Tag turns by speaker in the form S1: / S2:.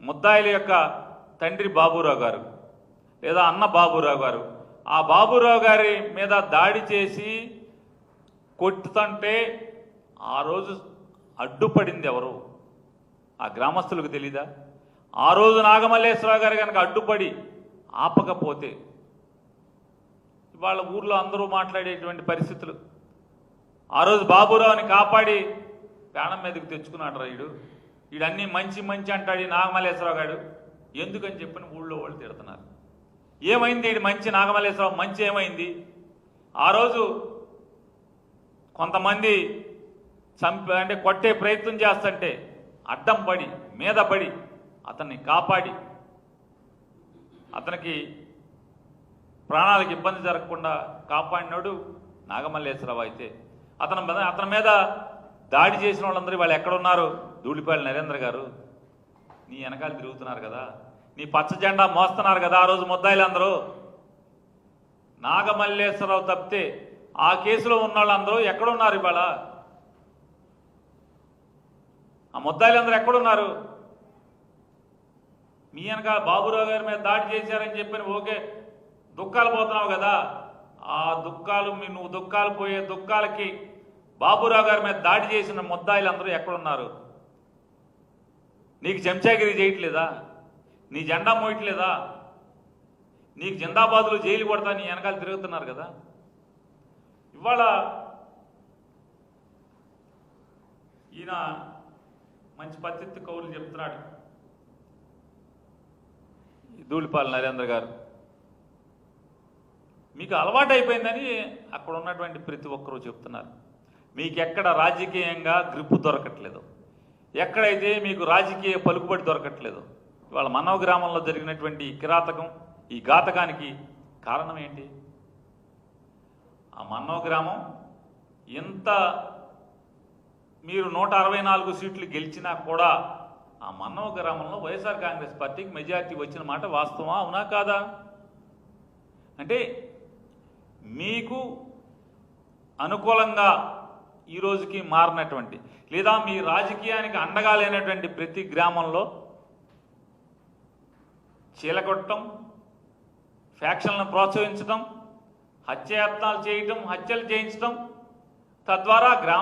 S1: ముద్దాయిల యొక్క తండ్రి బాబురావు గారు లేదా అన్న బాబురావు గారు ఆ బాబురావు గారి మీద దాడి చేసి కొట్టుతుంటే ఆ రోజు అడ్డుపడింది ఎవరు? ఆ గ్రామస్తులకు తెలీదా? ఆ రోజు నాగమల్లేశ్వరరావు గారు కనుక అడ్డుపడి ఆపకపోతే ఇవాళ ఊర్లో అందరూ మాట్లాడేటువంటి పరిస్థితులు. ఆ రోజు బాబురావుని కాపాడి ప్రాణం మీదకి తెచ్చుకున్నాడు రా వీడన్నీ మంచి అంటాడు ఈ నాగమల్లేశ్వరరావు గారు. ఎందుకని చెప్పని ఊళ్ళో వాళ్ళు తిడుతున్నారు. ఏమైంది వీడు మంచి నాగమల్లేశ్వరరావు మంచి ఏమైంది? ఆ రోజు కొంతమంది అంటే కొట్టే ప్రయత్నం చేస్తుంటే అడ్డం పడి మీద పడి అతన్ని కాపాడి అతనికి ప్రాణాలకు ఇబ్బంది జరగకుండా కాపాడినాడు నాగమల్లేశ్వరరావు. అయితే అతని మీద దాడి చేసిన వాళ్ళందరూ వాళ్ళు ఎక్కడున్నారు? ధూళిపాళి నరేంద్ర గారు నీ వెనకాల తిరుగుతున్నారు కదా, నీ పచ్చ జెండా మోస్తున్నారు కదా. ఆ రోజు ముద్దాయిలందరూ నాగమల్లేశ్వరరావు తప్పితే ఆ కేసులో ఉన్న వాళ్ళందరూ ఎక్కడున్నారు? ఇవాళ ఆ ముద్దాయిలందరూ ఎక్కడున్నారు? మీ వెనకాల బాబురావు గారి మీద దాడి చేశారని చెప్పని ఓకే దుఃఖాలు పోతున్నావు కదా. ఆ దుఃఖాలు నువ్వు దుఃఖాలు పోయే దుఃఖాలకి బాబురావు గారి మీద దాడి చేసిన ముద్దాయిలందరూ ఎక్కడున్నారు? నీకు చెంచాగిరి చేయట్లేదా? నీ జెండా మోయట్లేదా? నీకు జిందాబాదులు జైలు కొడతా నీ వెనకాల తిరుగుతున్నారు కదా. ఇవాళ ఈయన మంచి పద్ధతి కౌలు చెప్తున్నాడు ధూళిపాళి నరేంద్ర గారు. మీకు అలవాటు అయిపోయిందని అక్కడ ఉన్నటువంటి ప్రతి ఒక్కరూ చెప్తున్నారు. మీకు ఎక్కడ రాజకీయంగా గ్రిప్పు దొరకట్లేదు, ఎక్కడైతే మీకు రాజకీయ పలుకుబడి దొరకట్లేదు. ఇవాళ మన్నవ గ్రామంలో జరిగినటువంటి ఈ కిరాతకం ఈ ఘాతకానికి కారణం ఏంటి? ఆ మన్నవ గ్రామం ఎంత మీరు 164 సీట్లు గెలిచినా కూడా ఆ మన్నవ గ్రామంలో వైఎస్ఆర్ కాంగ్రెస్ పార్టీకి మెజారిటీ వచ్చిన మాట వాస్తవమా అవునా కాదా? అంటే మీకు అనుకూలంగా ఈ రోజుకి మారినటువంటి లేదా మీ రాజకీయానికి అండగా లేనటువంటి ప్రతి గ్రామంలో చీలకొట్టడం, ఫ్యాక్షన్లను ప్రోత్సహించడం, హత్యాయత్నాలు చేయటం, హత్యలు చేయించడం, తద్వారా